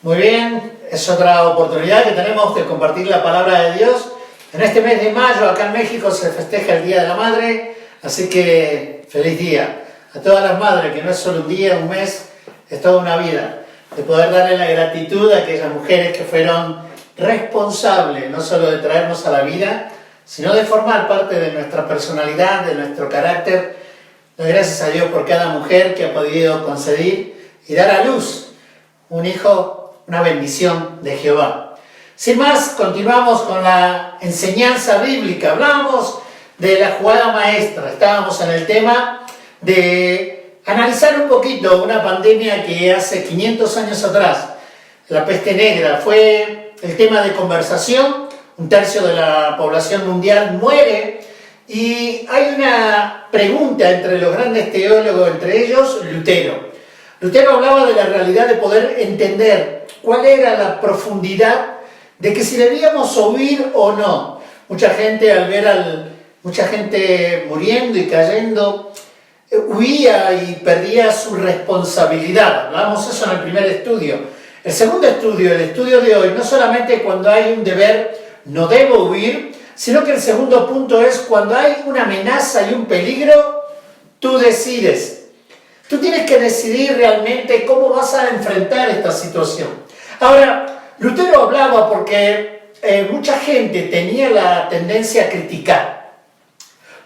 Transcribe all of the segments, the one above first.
Muy bien, es otra oportunidad que tenemos de compartir la palabra de Dios. En este mes de mayo, acá en México, se festeja el Día de la Madre, así que feliz día a todas las madres, que no es solo un día, un mes, es toda una vida, de poder darle la gratitud a aquellas mujeres que fueron responsables, no solo de traernos a la vida, sino de formar parte de nuestra personalidad, de nuestro carácter. Doy gracias a Dios por cada mujer que ha podido concebir y dar a luz un hijo, una bendición de Jehová. Sin más, continuamos con la enseñanza bíblica. Hablamos de la jugada maestra. Estábamos en el tema de analizar un poquito una pandemia que hace 500 años atrás, la peste negra, fue el tema de conversación. Un tercio de la población mundial muere y hay una pregunta entre los grandes teólogos, entre ellos Lutero. Lutero hablaba de la realidad de poder entender cuál era la profundidad de que si debíamos huir o no. Mucha gente al ver mucha gente muriendo y cayendo, huía y perdía su responsabilidad. Hablamos eso en el primer estudio. El segundo estudio, el estudio de hoy, no solamente cuando hay un deber, no debo huir, sino que el segundo punto es cuando hay una amenaza y un peligro, tú decides. Tú tienes que decidir realmente cómo vas a enfrentar esta situación. Ahora, Lutero hablaba porque mucha gente tenía la tendencia a criticar.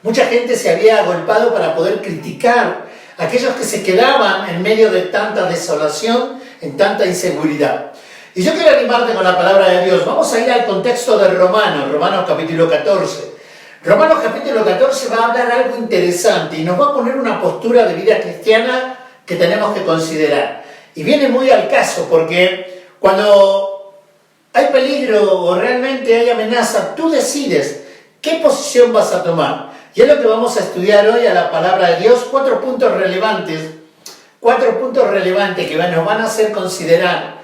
Mucha gente se había agolpado para poder criticar a aquellos que se quedaban en medio de tanta desolación, en tanta inseguridad. Y yo quiero animarte con la palabra de Dios. Vamos a ir al contexto de Romanos capítulo 14. Romanos capítulo 14 va a hablar algo interesante y nos va a poner una postura de vida cristiana que tenemos que considerar. Y viene muy al caso porque cuando hay peligro o realmente hay amenaza, tú decides qué posición vas a tomar. Y es lo que vamos a estudiar hoy a la palabra de Dios. Cuatro puntos relevantes que nos van a hacer considerar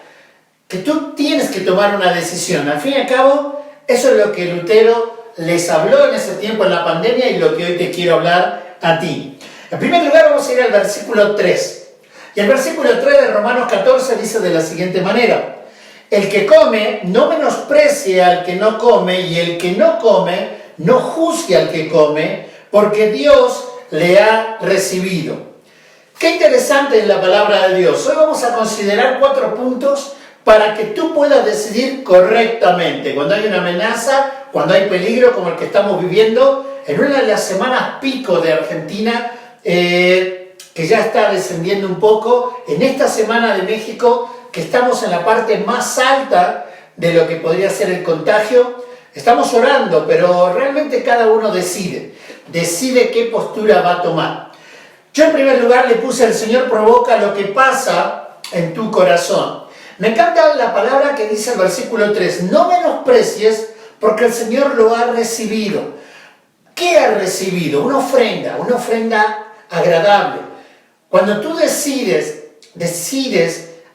que tú tienes que tomar una decisión. Al fin y al cabo, eso es lo que Lutero les habló en ese tiempo en la pandemia y lo que hoy te quiero hablar a ti. En primer lugar, vamos a ir al versículo 3. Y el versículo 3 de Romanos 14 dice de la siguiente manera: el que come no menosprecie al que no come, y el que no come no juzgue al que come, porque Dios le ha recibido. Qué interesante es la palabra de Dios. Hoy vamos a considerar 4 puntos para que tú puedas decidir correctamente. Cuando hay una amenaza, cuando hay peligro como el que estamos viviendo, en una de las semanas pico de Argentina, que ya está descendiendo un poco, en esta semana de México, que estamos en la parte más alta de lo que podría ser el contagio, estamos orando, pero realmente cada uno decide qué postura va a tomar. Yo en primer lugar le puse: el Señor provoca lo que pasa en tu corazón. Me encanta la palabra que dice el versículo 3, no menosprecies porque el Señor lo ha recibido. ¿Qué ha recibido? Una ofrenda agradable. Cuando tú decides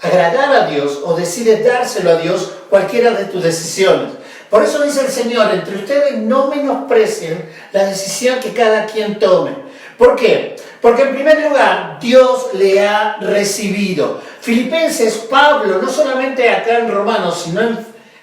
agradar a Dios o decides dárselo a Dios, cualquiera de tus decisiones. Por eso dice el Señor, entre ustedes no menosprecien la decisión que cada quien tome. ¿Por qué? Porque en primer lugar, Dios le ha recibido. Filipenses, Pablo, no solamente acá en Romanos, sino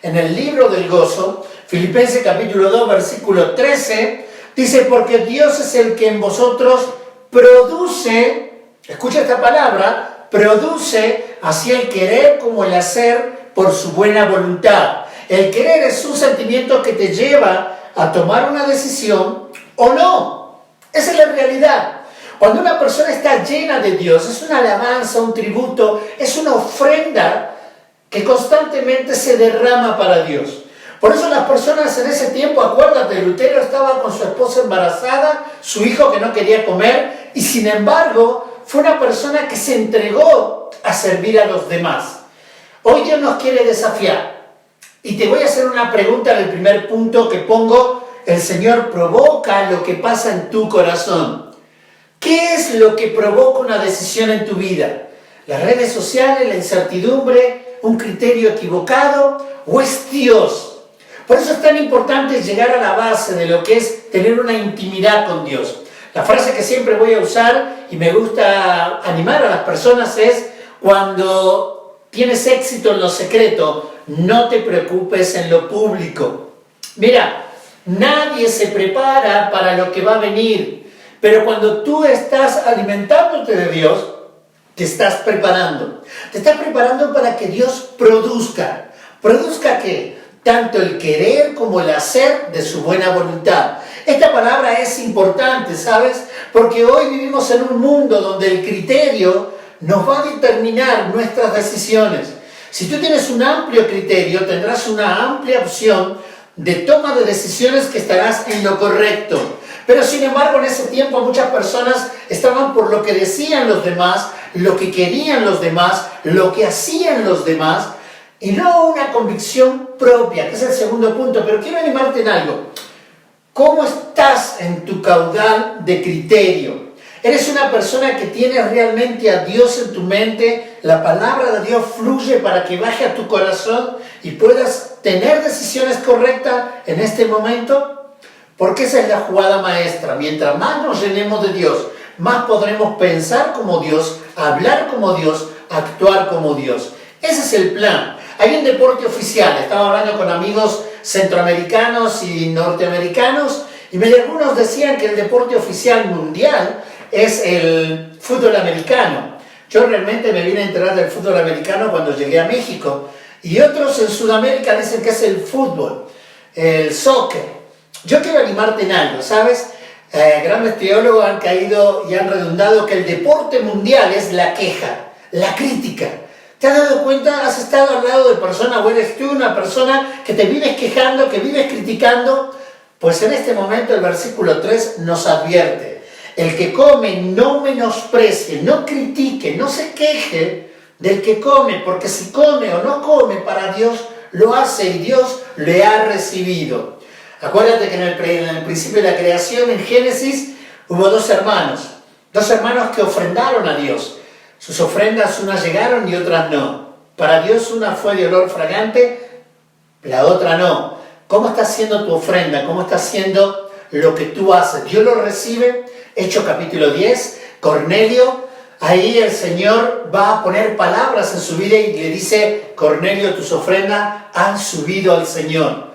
en el libro del gozo, Filipenses capítulo 2, versículo 13, dice: porque Dios es el que en vosotros produce, escucha esta palabra, produce así el querer como el hacer por su buena voluntad. El querer es un sentimiento que te lleva a tomar una decisión o no. Esa es la realidad. Cuando una persona está llena de Dios, es una alabanza, un tributo, es una ofrenda que constantemente se derrama para Dios. Por eso las personas en ese tiempo, acuérdate, Lutero estaba con su esposa embarazada, su hijo que no quería comer, y sin embargo fue una persona que se entregó a servir a los demás. Hoy Dios nos quiere desafiar. Y te voy a hacer una pregunta en el primer punto que pongo: el Señor provoca lo que pasa en tu corazón. ¿Qué es lo que provoca una decisión en tu vida? ¿Las redes sociales, la incertidumbre, un criterio equivocado o es Dios? Por eso es tan importante llegar a la base de lo que es tener una intimidad con Dios. La frase que siempre voy a usar y me gusta animar a las personas es: cuando tienes éxito en lo secreto, no te preocupes en lo público. Mira, nadie se prepara para lo que va a venir, pero cuando tú estás alimentándote de Dios, te estás preparando. Te estás preparando para que Dios produzca. ¿Produzca qué? Tanto el querer como el hacer de su buena voluntad. Esta palabra es importante, ¿sabes? Porque hoy vivimos en un mundo donde el criterio nos va a determinar nuestras decisiones. Si tú tienes un amplio criterio, tendrás una amplia opción de toma de decisiones que estarás en lo correcto. Pero sin embargo, en ese tiempo muchas personas estaban por lo que decían los demás, lo que querían los demás, lo que hacían los demás, y no una convicción propia, que es el segundo punto. Pero quiero animarte en algo. ¿Cómo estás en tu caudal de criterio? ¿Eres una persona que tiene realmente a Dios en tu mente? ¿La palabra de Dios fluye para que baje a tu corazón y puedas tener decisiones correctas en este momento? Porque esa es la jugada maestra. Mientras más nos llenemos de Dios, más podremos pensar como Dios, hablar como Dios, actuar como Dios. Ese es el plan. Hay un deporte oficial. Estaba hablando con amigos centroamericanos y norteamericanos y algunos decían que el deporte oficial mundial es el fútbol americano. Yo realmente me vine a enterar del fútbol americano cuando llegué a México, y otros en Sudamérica dicen que es el fútbol, el soccer. Yo quiero animarte en algo, ¿sabes? Grandes teólogos han caído y han redundado que el deporte mundial es la queja, la crítica. ¿Te has dado cuenta? ¿Has estado al lado de personas, o eres tú una persona que te vives quejando, que vives criticando? Pues en este momento el versículo 3 nos advierte: el que come no menosprecie, no critique, no se queje del que come, porque si come o no come, para Dios lo hace y Dios le ha recibido. Acuérdate que en el principio de la creación, en Génesis, hubo dos hermanos que ofrendaron a Dios. Sus ofrendas, unas llegaron y otras no. Para Dios una fue de olor fragante, la otra no. ¿Cómo está siendo tu ofrenda? ¿Cómo está siendo lo que tú haces? ¿Dios lo recibe? Hechos capítulo 10, Cornelio, ahí el Señor va a poner palabras en su vida y le dice: Cornelio, tus ofrendas han subido al Señor.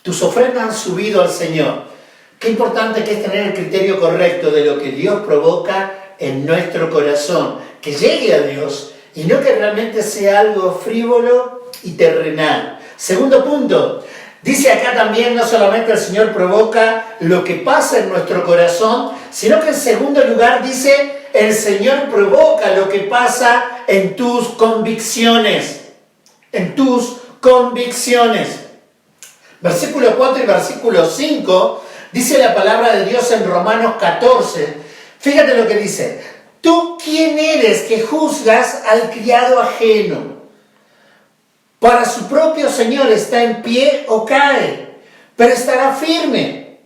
Tus ofrendas han subido al Señor. Qué importante que es tener el criterio correcto de lo que Dios provoca en nuestro corazón, que llegue a Dios y no que realmente sea algo frívolo y terrenal. Segundo punto, dice acá también, no solamente el Señor provoca lo que pasa en nuestro corazón, sino que en segundo lugar dice: el Señor provoca lo que pasa en tus convicciones. En tus convicciones. Versículo 4 y versículo 5, dice la palabra de Dios en Romanos 14. Fíjate lo que dice: ¿tú quién eres que juzgas al criado ajeno? Para su propio Señor está en pie o cae, pero estará firme.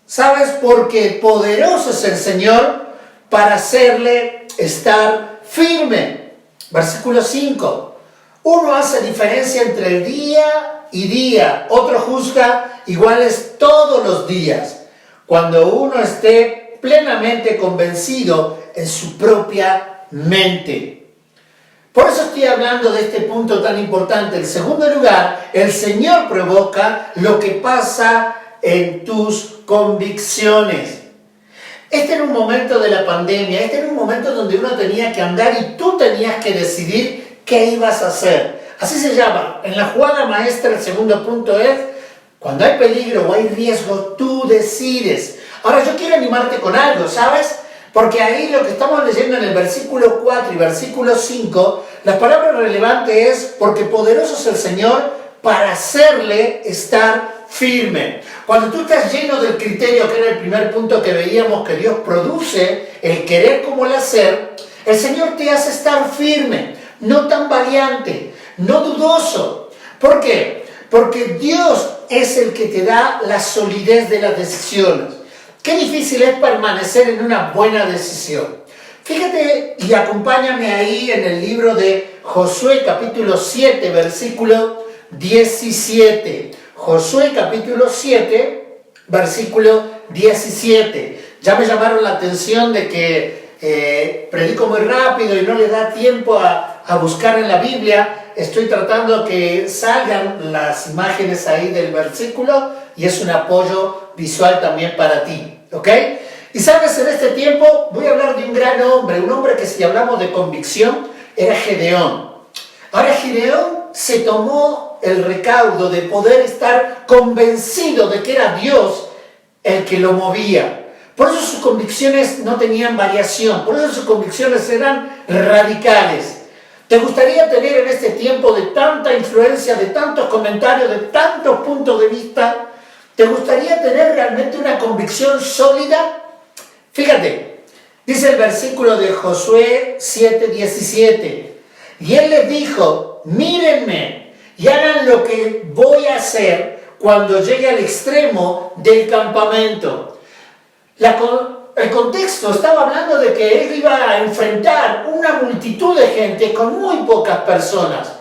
¿Sabes? Porque poderoso es el Señor para hacerle estar firme. Versículo 5. Uno hace diferencia entre el día y día, otro juzga iguales todos los días, cuando uno esté plenamente convencido en su propia mente. Por eso estoy hablando de este punto tan importante. En segundo lugar, el Señor provoca lo que pasa en tus convicciones. Este era un momento de la pandemia, este era un momento donde uno tenía que andar y tú tenías que decidir qué ibas a hacer. Así se llama. En la jugada maestra, el segundo punto es: cuando hay peligro o hay riesgo, tú decides. Ahora yo quiero animarte con algo, ¿sabes? Porque ahí lo que estamos leyendo en el versículo 4 y versículo 5, la palabra relevante es: porque poderoso es el Señor para hacerle estar firme. Cuando tú estás lleno del criterio, que era el primer punto que veíamos, que Dios produce el querer como el hacer, el Señor te hace estar firme, no tan valiente, no dudoso. ¿Por qué? Porque Dios es el que te da la solidez de las decisiones. Qué difícil es permanecer en una buena decisión. Fíjate y acompáñame ahí en el libro de Josué capítulo 7, versículo 17. Josué capítulo 7, versículo 17. Ya me llamaron la atención de que predico muy rápido y no le da tiempo a a buscar en la Biblia, estoy tratando que salgan las imágenes ahí del versículo y es un apoyo visual también para ti, ¿ok? Y sabes, en este tiempo voy a hablar de un gran hombre, un hombre que si hablamos de convicción era Gedeón. Ahora Gedeón se tomó el recaudo de poder estar convencido de que era Dios el que lo movía. Por eso sus convicciones no tenían variación, por eso sus convicciones eran radicales. ¿Te gustaría tener en este tiempo de tanta influencia, de tantos comentarios, de tantos puntos de vista? ¿Te gustaría tener realmente una convicción sólida? Fíjate, dice el versículo de Josué 7:17. Y él les dijo, mírenme y hagan lo que voy a hacer cuando llegue al extremo del campamento. El contexto estaba hablando de que él iba a enfrentar una multitud de gente con muy pocas personas,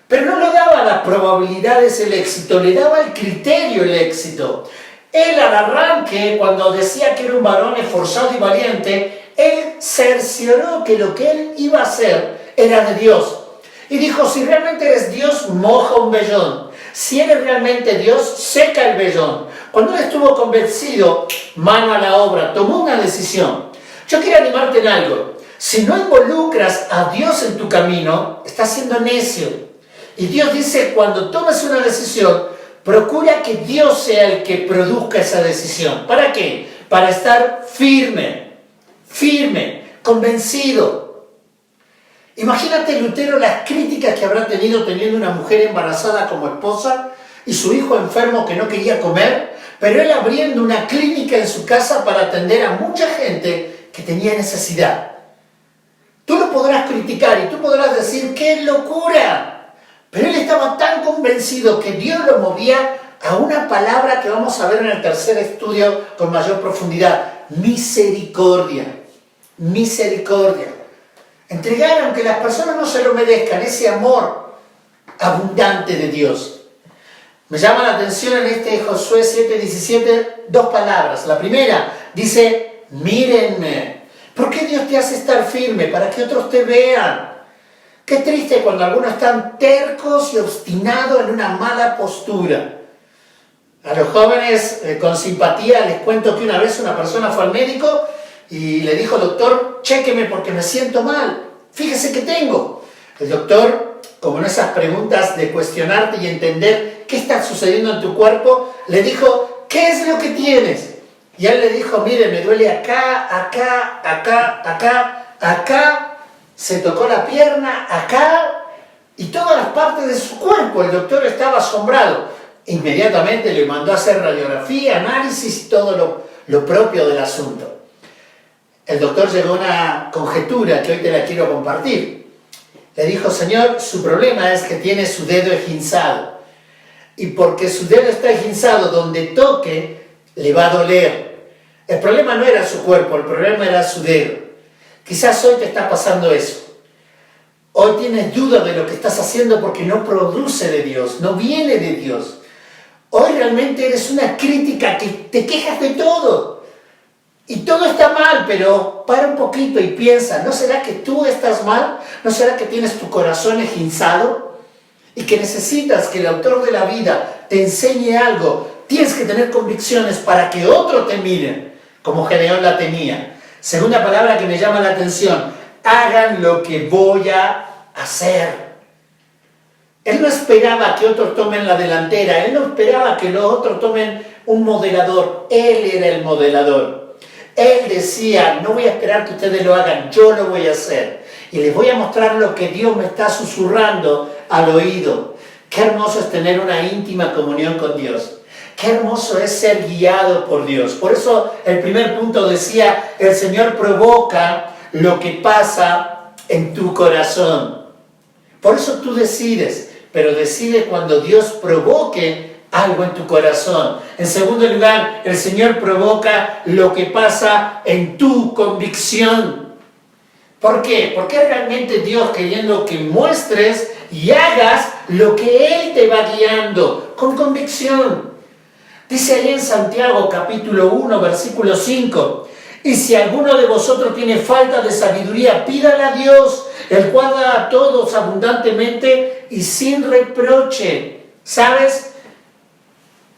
pero no le daba las probabilidades el éxito, le daba el criterio el éxito. Él al arranque, cuando decía que era un varón esforzado y valiente, él cercioró que lo que él iba a hacer era de Dios. Y dijo, si realmente eres Dios, moja un vellón. Si eres realmente Dios, seca el vellón. Cuando él estuvo convencido, mano a la obra, tomó una decisión. Yo quiero animarte en algo. Si no involucras a Dios en tu camino, estás siendo necio. Y Dios dice, cuando tomes una decisión, procura que Dios sea el que produzca esa decisión. ¿Para qué? Para estar firme, convencido. Imagínate, Lutero, las críticas que habrá tenido teniendo una mujer embarazada como esposa y su hijo enfermo que no quería comer, pero él abriendo una clínica en su casa para atender a mucha gente que tenía necesidad. Tú lo podrás criticar y tú podrás decir, ¡qué locura! Pero él estaba tan convencido que Dios lo movía a una palabra que vamos a ver en el tercer estudio con mayor profundidad. Misericordia. Misericordia. Entregar, aunque las personas no se lo merezcan, ese amor abundante de Dios. Me llama la atención en este Josué 7:17 dos palabras. La primera dice, mírenme. ¿Por qué Dios te hace estar firme? Para que otros te vean. Qué triste cuando algunos están tercos y obstinados en una mala postura. A los jóvenes, con simpatía, les cuento que una vez una persona fue al médico y le dijo, doctor, chéqueme porque me siento mal. Fíjese qué tengo. El doctor, como en esas preguntas de cuestionarte y entender qué está sucediendo en tu cuerpo, le dijo, ¿qué es lo que tienes? Y él le dijo, mire, me duele acá, acá, acá, acá, acá. Se tocó la pierna, acá, y todas las partes de su cuerpo. El doctor estaba asombrado. Inmediatamente le mandó a hacer radiografía, análisis y todo lo propio del asunto. El doctor llegó a una conjetura que hoy te la quiero compartir. Le dijo, señor, su problema es que tiene su dedo esguinzado. Y porque su dedo está esguinzado, donde toque, le va a doler. El problema no era su cuerpo, el problema era su dedo. Quizás hoy te está pasando eso. Hoy tienes duda de lo que estás haciendo porque no produce de Dios, no viene de Dios. Hoy realmente eres una crítica que te quejas de todo. Y todo está mal, pero para un poquito y piensa, ¿no será que tú estás mal? ¿No será que tienes tu corazón esguinzado? Y que necesitas que el autor de la vida te enseñe algo. Tienes que tener convicciones para que otro te mire, como Gedeón la tenía. Segunda palabra que me llama la atención, hagan lo que voy a hacer. Él no esperaba que otros tomen la delantera, él no esperaba que los otros tomen un modelador, él era el modelador. Él decía, no voy a esperar que ustedes lo hagan, yo lo voy a hacer. Y les voy a mostrar lo que Dios me está susurrando al oído. Qué hermoso es tener una íntima comunión con Dios. Qué hermoso es ser guiado por Dios. Por eso el primer punto decía, el Señor provoca lo que pasa en tu corazón. Por eso tú decides, pero decide cuando Dios provoque algo en tu corazón. En segundo lugar, el Señor provoca lo que pasa en tu convicción. ¿Por qué? Porque es realmente Dios queriendo que muestres y hagas lo que Él te va guiando, con convicción. Dice ahí en Santiago capítulo 1, versículo 5, y si alguno de vosotros tiene falta de sabiduría, pídala a Dios, el cual da a todos abundantemente y sin reproche. ¿Sabes?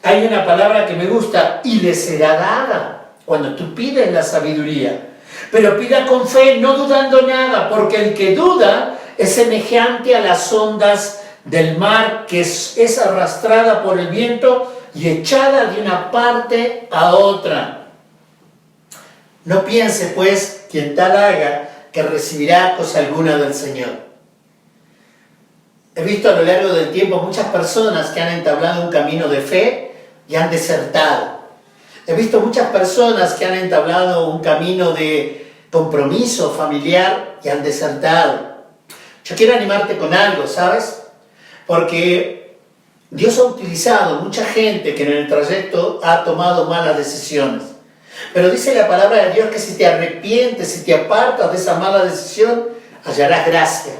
Hay una palabra que me gusta, y le será dada, cuando tú pides la sabiduría. Pero pida con fe, no dudando nada, porque el que duda es semejante a las ondas del mar, que es arrastrada por el viento y echada de una parte a otra. No piense, pues, quien tal haga, que recibirá cosa alguna del Señor. He visto a lo largo del tiempo muchas personas que han entablado un camino de fe y han desertado. He visto muchas personas que han entablado un camino de compromiso familiar y han desertado. Yo quiero animarte con algo, ¿sabes? Porque Dios ha utilizado mucha gente que en el trayecto ha tomado malas decisiones. Pero dice la palabra de Dios que si te arrepientes, si te apartas de esa mala decisión, hallarás gracia.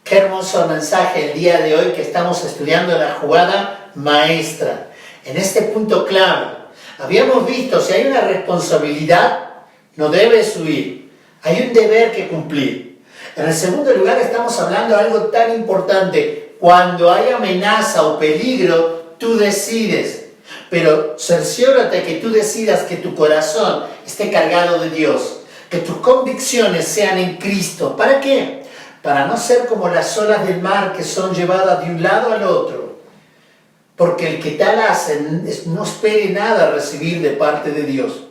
Qué hermoso mensaje el día de hoy que estamos estudiando la jugada maestra. En este punto clave, habíamos visto, si hay una responsabilidad, no debes huir. Hay un deber que cumplir. En el segundo lugar estamos hablando de algo tan importante. Cuando hay amenaza o peligro, tú decides. Pero cerciórate que tú decidas que tu corazón esté cargado de Dios. Que tus convicciones sean en Cristo. ¿Para qué? Para no ser como las olas del mar que son llevadas de un lado al otro. Porque el que tal hace no espere nada recibir de parte de Dios.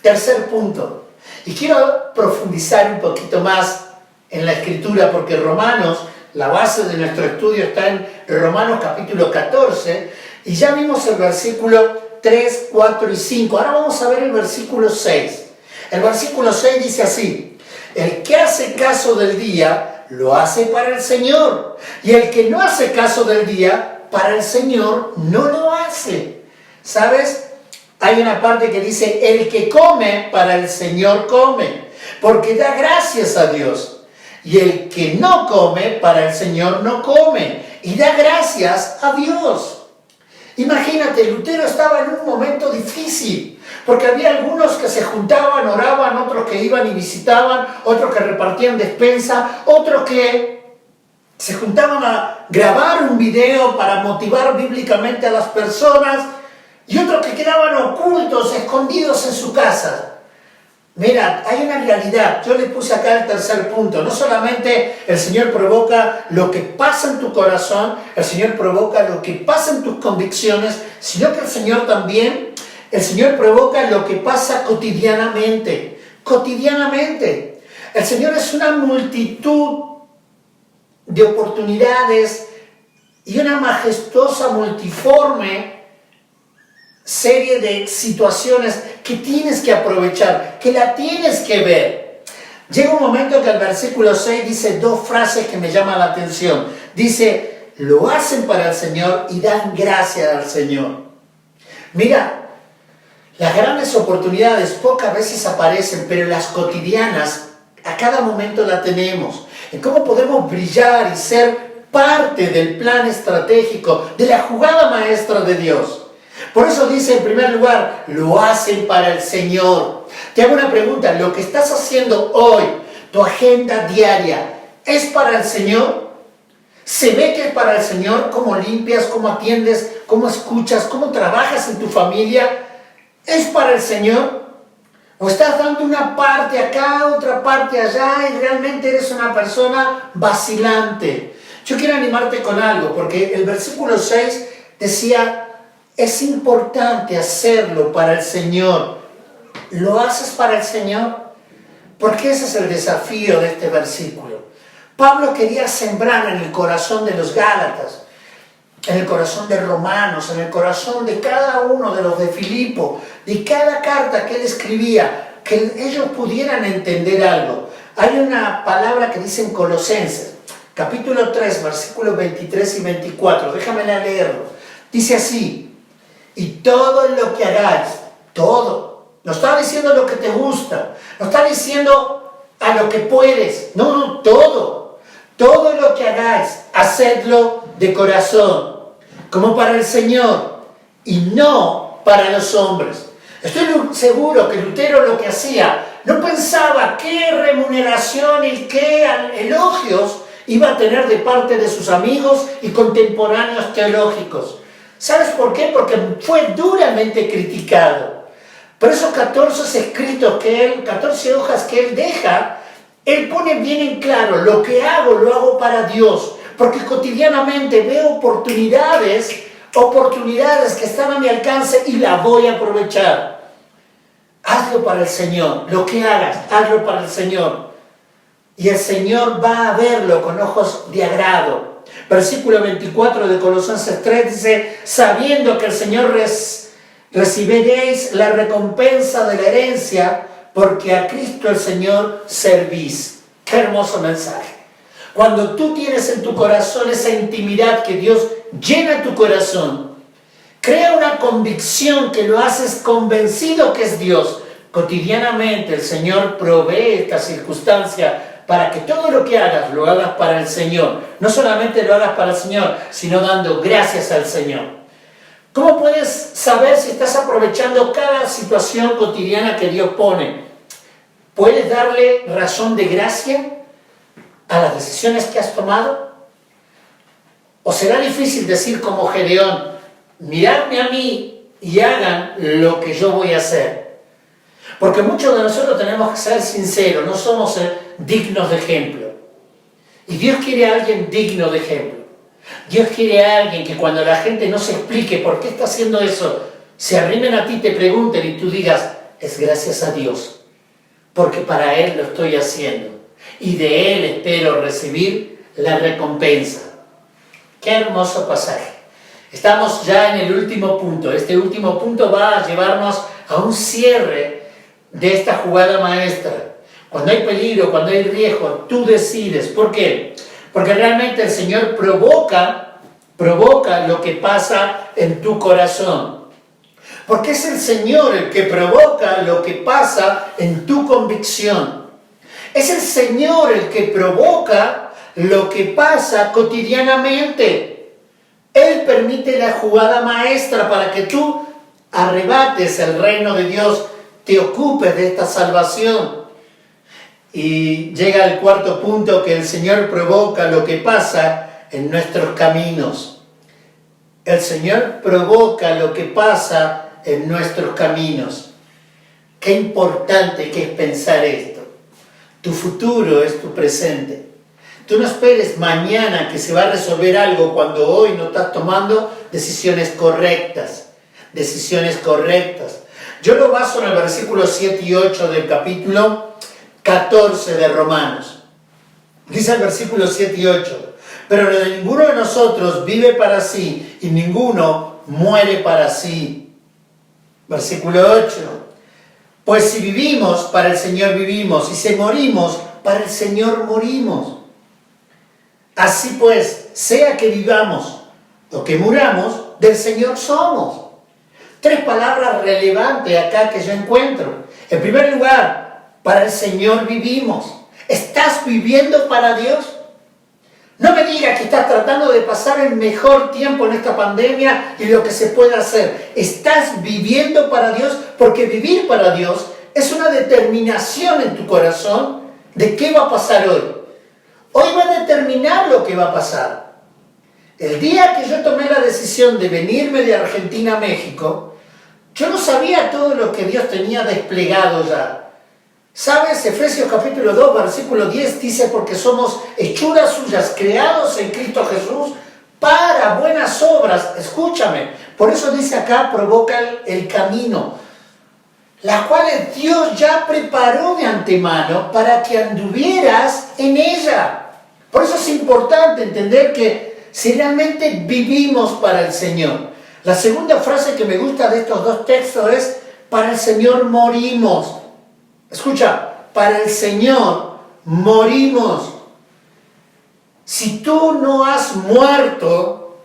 Tercer punto. Y quiero profundizar un poquito más en la Escritura, porque Romanos, la base de nuestro estudio está en Romanos capítulo 14, y ya vimos el versículo 3, 4 y 5. Ahora vamos a ver el versículo 6. El versículo 6 dice así: el que hace caso del día, lo hace para el Señor. Y el que no hace caso del día, para el Señor no lo hace. ¿Sabes? Hay una parte que dice, el que come, para el Señor come, porque da gracias a Dios. Y el que no come, para el Señor no come, y da gracias a Dios. Imagínate, Lutero estaba en un momento difícil, porque había algunos que se juntaban, oraban, otros que iban y visitaban, otros que repartían despensa, otros que se juntaban a grabar un video para motivar bíblicamente a las personas, y otros que quedaban ocultos, escondidos en su casa. Mira, hay una realidad. Yo le puse acá el tercer punto. No solamente el Señor provoca lo que pasa en tu corazón, el Señor provoca lo que pasa en tus convicciones, sino que el Señor provoca lo que pasa cotidianamente. Cotidianamente. El Señor es una multitud de oportunidades y una majestuosa, multiforme serie de situaciones que tienes que aprovechar, que la tienes que ver. Llega un momento que el versículo 6 dice dos frases que me llaman la atención. Dice, lo hacen para el Señor y dan gracias al Señor. Mira, las grandes oportunidades pocas veces aparecen, pero las cotidianas a cada momento la tenemos. En cómo podemos brillar y ser parte del plan estratégico, de la jugada maestra de Dios. Por eso dice en primer lugar, lo hacen para el Señor. Te hago una pregunta, ¿lo que estás haciendo hoy, tu agenda diaria, es para el Señor? ¿Se ve que es para el Señor? ¿Cómo limpias, cómo atiendes, cómo escuchas, cómo trabajas en tu familia? ¿Es para el Señor? ¿O estás dando una parte acá, otra parte allá y realmente eres una persona vacilante? Yo quiero animarte con algo, porque el versículo 6 decía, es importante hacerlo para el Señor. ¿Lo haces para el Señor? Porque ese es el desafío de este versículo. Pablo quería sembrar en el corazón de los Gálatas, en el corazón de Romanos, en el corazón de cada uno de los de Filipo, de cada carta que él escribía, que ellos pudieran entender algo. Hay una palabra que dice en Colosenses, capítulo 3, versículos 23 y 24. Déjame leerlo. Dice así, y todo lo que hagáis, todo, no está diciendo lo que te gusta, no está diciendo a lo que puedes, no, todo lo que hagáis, hacedlo de corazón, como para el Señor, y no para los hombres. Estoy seguro que Lutero lo que hacía No pensaba qué remuneración y qué elogios iba a tener de parte de sus amigos y contemporáneos teológicos. ¿Sabes por qué? Porque fue duramente criticado. Por esos 14 hojas que él deja, él pone bien en claro: lo que hago, lo hago para Dios, porque cotidianamente veo oportunidades que están a mi alcance y las voy a aprovechar. Hazlo para el Señor, lo que hagas, hazlo para el Señor. Y el Señor va a verlo con ojos de agrado. Versículo 24 de Colosenses 3 dice: sabiendo que el Señor recibiréis la recompensa de la herencia, porque a Cristo el Señor servís. Qué hermoso mensaje. Cuando tú tienes en tu corazón esa intimidad que Dios llena tu corazón, crea una convicción que lo haces convencido que es Dios. Cotidianamente el Señor provee esta circunstancia para que todo lo que hagas lo hagas para el Señor. No solamente lo hagas para el Señor, sino dando gracias al Señor. ¿Cómo puedes saber si estás aprovechando cada situación cotidiana que Dios pone? ¿Puedes darle razón de gracia a las decisiones que has tomado? ¿O será difícil decir como Gedeón: miradme a mí y hagan lo que yo voy a hacer? Porque muchos de nosotros tenemos que ser sinceros, no somos dignos de ejemplo. Y Dios quiere a alguien digno de ejemplo. Dios quiere a alguien que cuando la gente no se explique por qué está haciendo eso, se arrimen a ti, te pregunten y tú digas: es gracias a Dios, porque para Él lo estoy haciendo y de Él espero recibir la recompensa. Qué hermoso pasaje. Estamos ya en el último punto. Este último punto va a llevarnos a un cierre de esta jugada maestra. Cuando hay peligro, cuando hay riesgo, tú decides. ¿Por qué? Porque realmente el Señor provoca lo que pasa en tu corazón. Porque es el Señor el que provoca lo que pasa en tu convicción. Es el Señor el que provoca lo que pasa cotidianamente. Él permite la jugada maestra para que tú arrebates el reino de Dios, te ocupes de esta salvación. Y llega el cuarto punto, que el Señor provoca lo que pasa en nuestros caminos. El Señor provoca lo que pasa en nuestros caminos. Qué importante que es pensar esto. Tu futuro es tu presente. Tú no esperes mañana que se va a resolver algo cuando hoy no estás tomando decisiones correctas. Decisiones correctas. Yo lo baso en el versículo 7 y 8 del capítulo 14 de Romanos. Dice el versículo 7 y 8: pero ninguno de nosotros vive para sí y ninguno muere para sí. Versículo 8: pues si vivimos, para el Señor vivimos, y si morimos, para el Señor morimos. Así pues, sea que vivamos o que muramos, del Señor somos. 3 palabras relevantes acá que yo encuentro. En primer lugar, para el Señor vivimos. ¿Estás viviendo para Dios? No me digas que estás tratando de pasar el mejor tiempo en esta pandemia y lo que se puede hacer. ¿Estás viviendo para Dios? Porque vivir para Dios es una determinación en tu corazón de qué va a pasar hoy. Hoy va a determinar lo que va a pasar. El día que yo tomé la decisión de venirme de Argentina a México, yo no sabía todo lo que Dios tenía desplegado ya. ¿Sabes? Efesios capítulo 2, versículo 10 dice: porque somos hechuras suyas, creados en Cristo Jesús para buenas obras. Escúchame, por eso dice acá: provoca el camino, las cuales Dios ya preparó de antemano para que anduvieras en ella. Por eso es importante entender que si realmente vivimos para el Señor. La segunda frase que me gusta de estos 2 textos es: para el Señor morimos. Escucha, para el Señor morimos. Si tú no has muerto,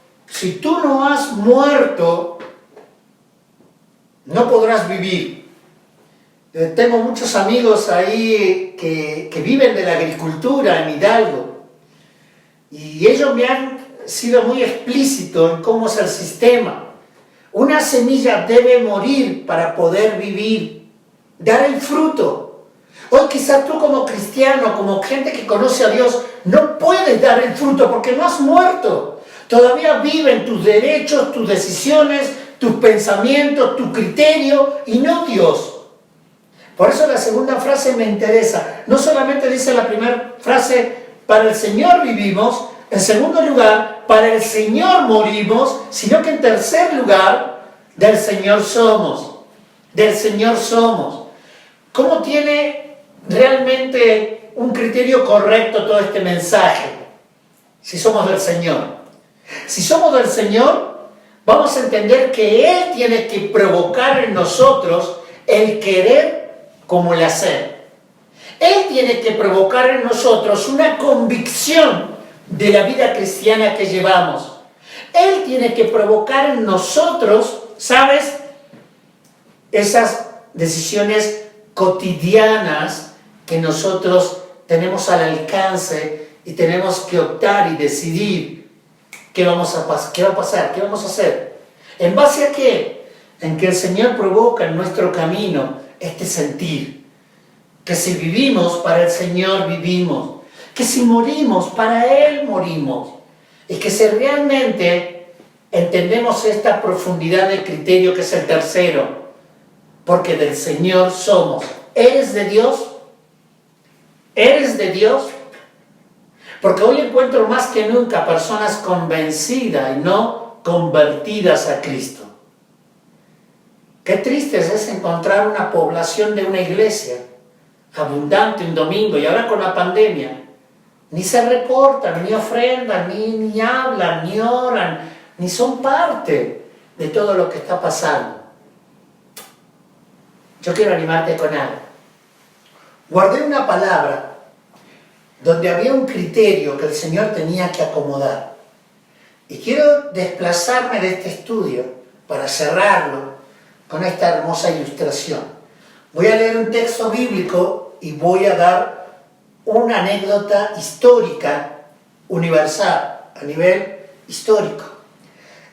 no podrás vivir. Tengo muchos amigos ahí que viven de la agricultura en Hidalgo. Y ellos me han sido muy explícitos en cómo es el sistema. Una semilla debe morir para poder vivir, dar el fruto. Hoy quizás tú como cristiano, como gente que conoce a Dios, no puedes dar el fruto porque no has muerto. Todavía viven tus derechos, tus decisiones, tus pensamientos, tu criterio y no Dios. Por eso la segunda frase me interesa. No solamente dice la primera frase, para el Señor vivimos, en segundo lugar, para el Señor morimos, sino que en tercer lugar, del Señor somos. Del Señor somos. ¿Cómo tiene realmente un criterio correcto todo este mensaje? Si somos del Señor. Si somos del Señor, vamos a entender que Él tiene que provocar en nosotros el querer como el hacer. Él tiene que provocar en nosotros una convicción de la vida cristiana que llevamos. Él tiene que provocar en nosotros, ¿sabes? Esas decisiones cotidianas que nosotros tenemos al alcance y tenemos que optar y decidir qué va a pasar, qué vamos a hacer. ¿En base a qué? En que el Señor provoca en nuestro camino este sentir, que si vivimos para el Señor vivimos, que si morimos para Él morimos, y que si realmente entendemos esta profundidad de criterio que es el tercero, porque del Señor somos. ¿Eres de Dios? ¿Eres de Dios? Porque hoy encuentro más que nunca personas convencidas y no convertidas a Cristo. Qué triste es encontrar una población de una iglesia abundante un domingo y ahora con la pandemia. Ni se reportan, ni ofrendan, ni hablan, ni oran, ni son parte de todo lo que está pasando. Yo quiero animarte con algo. Guardé una palabra donde había un criterio que el Señor tenía que acomodar. Y quiero desplazarme de este estudio para cerrarlo con esta hermosa ilustración. Voy a leer un texto bíblico y voy a dar una anécdota histórica universal, a nivel histórico.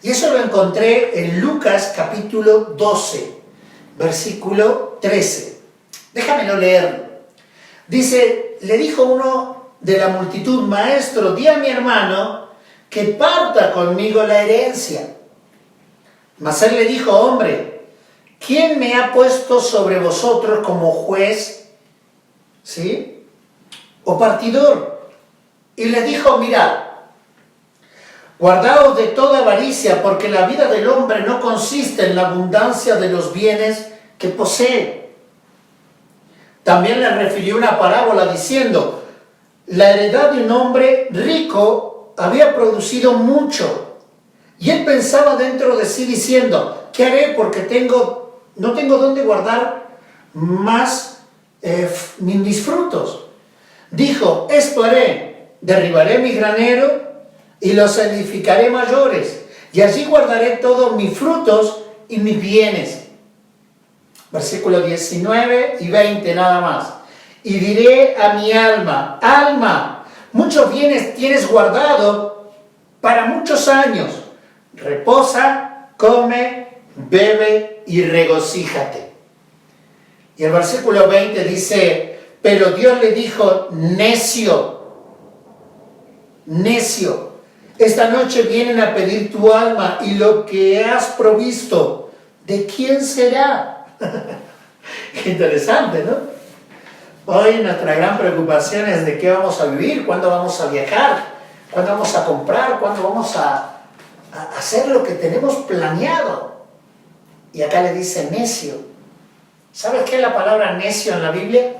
Y eso lo encontré en Lucas capítulo 12, versículo 13. Déjamelo leerlo. Dice, le dijo uno de la multitud, maestro, di a mi hermano que parta conmigo la herencia. Mas él le dijo, hombre, ¿quién me ha puesto sobre vosotros como juez? ¿Sí? ¿O partidor? Y le dijo, mirad, guardaos de toda avaricia, porque la vida del hombre no consiste en la abundancia de los bienes que posee. También le refirió una parábola diciendo, la heredad de un hombre rico había producido mucho, y él pensaba dentro de sí diciendo, ¿qué haré? Porque no tengo dónde guardar más mis frutos. Dijo, esto haré, derribaré mi granero y los edificaré mayores, y allí guardaré todos mis frutos y mis bienes. Versículos 19 y 20 nada más. Y diré a mi alma, alma, muchos bienes tienes guardado para muchos años. Reposa, come, bebe y regocíjate. Y el versículo 20 dice, pero Dios le dijo, necio, necio, esta noche vienen a pedir tu alma y lo que has provisto, ¿de quién será? Qué interesante, ¿no? Hoy nuestra gran preocupación es de qué vamos a vivir, cuándo vamos a viajar, cuándo vamos a comprar, cuándo vamos a hacer lo que tenemos planeado. Y acá le dice necio. ¿Sabes qué es la palabra necio en la Biblia?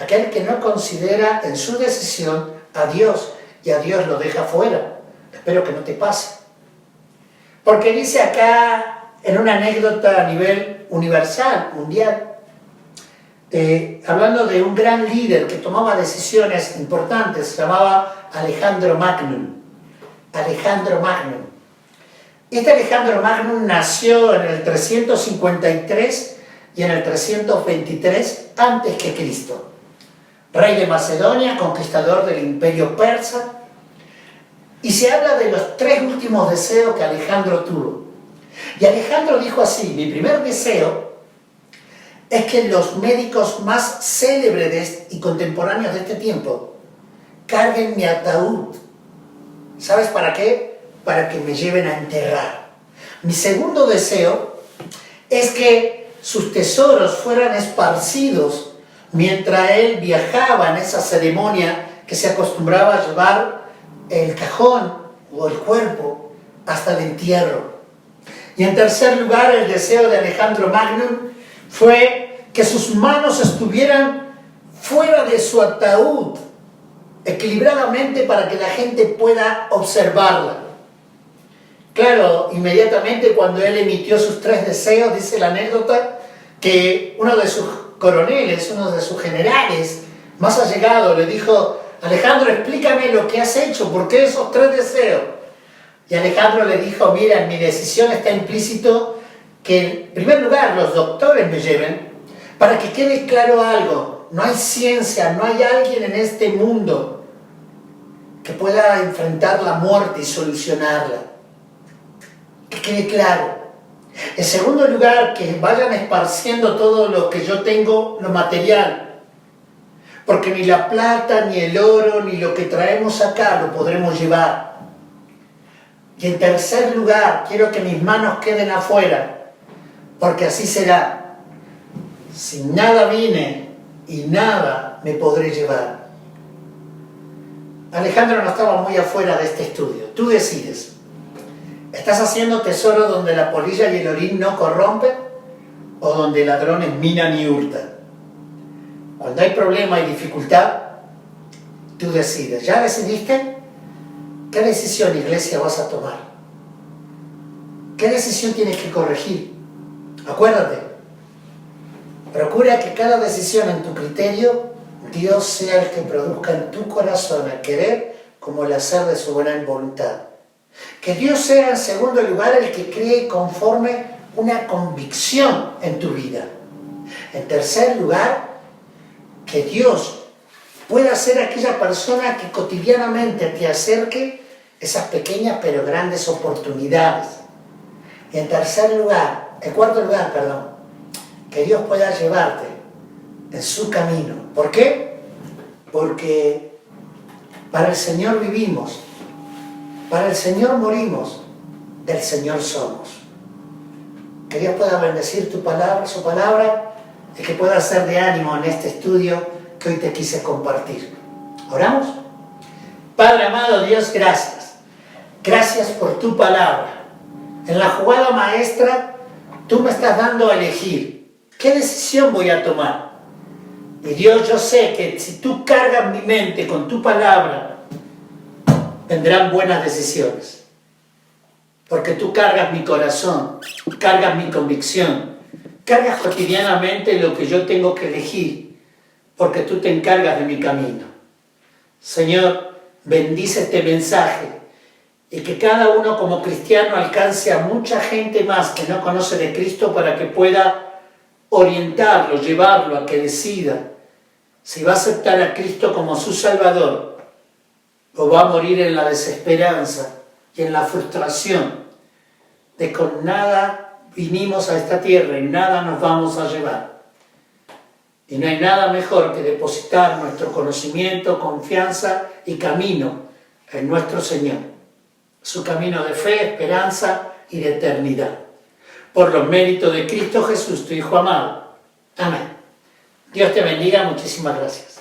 Aquel que no considera en su decisión a Dios y a Dios lo deja fuera. Espero que no te pase. Porque dice acá en una anécdota a nivel universal, mundial, hablando de un gran líder que tomaba decisiones importantes, se llamaba Alejandro Magno. Alejandro Magno. Este Alejandro Magno nació en el 353 y en el 323 antes que Cristo. Rey de Macedonia, conquistador del imperio persa. Y se habla de los 3 últimos deseos que Alejandro tuvo. Y Alejandro dijo así, mi primer deseo es que los médicos más célebres y contemporáneos de este tiempo carguen mi ataúd. ¿Sabes para qué? Para que me lleven a enterrar. Mi segundo deseo es que sus tesoros fueran esparcidos mientras él viajaba en esa ceremonia que se acostumbraba a llevar el cajón o el cuerpo hasta el entierro. Y en tercer lugar, el deseo de Alejandro Magno fue que sus manos estuvieran fuera de su ataúd, equilibradamente para que la gente pueda observarla. Claro, inmediatamente cuando él emitió sus 3 deseos, dice la anécdota, que uno de sus coroneles, uno de sus generales más allegado le dijo: Alejandro, explícame lo que has hecho, ¿por qué esos 3 deseos? Y Alejandro le dijo: mira, en mi decisión está implícito que en primer lugar los doctores me lleven, para que quede claro algo: no hay ciencia, no hay alguien en este mundo que pueda enfrentar la muerte y solucionarla. Que quede claro. En segundo lugar, que vayan esparciendo todo lo que yo tengo, lo material, porque ni la plata, ni el oro, ni lo que traemos acá lo podremos llevar. Y en tercer lugar, quiero que mis manos queden afuera, porque así será. Sin nada vine y nada me podré llevar. Alejandro no estaba muy afuera de este estudio. Tú decides. ¿Estás haciendo tesoro donde la polilla y el orín no corrompen o donde ladrones minan y hurtan? Cuando hay problema y dificultad, tú decides. ¿Ya decidiste? ¿Qué decisión, iglesia, vas a tomar? ¿Qué decisión tienes que corregir? Acuérdate, procura que cada decisión en tu criterio, Dios sea el que produzca en tu corazón el querer como el hacer de su buena voluntad. Que Dios sea en segundo lugar el que cree conforme una convicción en tu vida. En tercer lugar, que Dios pueda ser aquella persona que cotidianamente te acerque esas pequeñas pero grandes oportunidades. Y en cuarto lugar, que Dios pueda llevarte en su camino. ¿Por qué? Porque para el Señor vivimos, para el Señor morimos, del Señor somos. Que Dios pueda bendecir tu palabra, su palabra, y que pueda ser de ánimo en este estudio que hoy te quise compartir. ¿Oramos? Padre amado Dios, gracias. Gracias por tu palabra. En la jugada maestra, tú me estás dando a elegir. ¿Qué decisión voy a tomar? Y Dios, yo sé que si tú cargas mi mente con tu palabra, vendrán buenas decisiones. Porque tú cargas mi corazón, cargas mi convicción, cargas cotidianamente lo que yo tengo que elegir, porque tú te encargas de mi camino. Señor, bendice este mensaje y que cada uno como cristiano alcance a mucha gente más que no conoce de Cristo para que pueda orientarlo, llevarlo a que decida si va a aceptar a Cristo como su Salvador o va a morir en la desesperanza y en la frustración de que con nada vinimos a esta tierra y nada nos vamos a llevar. Y no hay nada mejor que depositar nuestro conocimiento, confianza y camino en nuestro Señor. Su camino de fe, esperanza y de eternidad. Por los méritos de Cristo Jesús, tu Hijo amado. Amén. Dios te bendiga. Muchísimas gracias.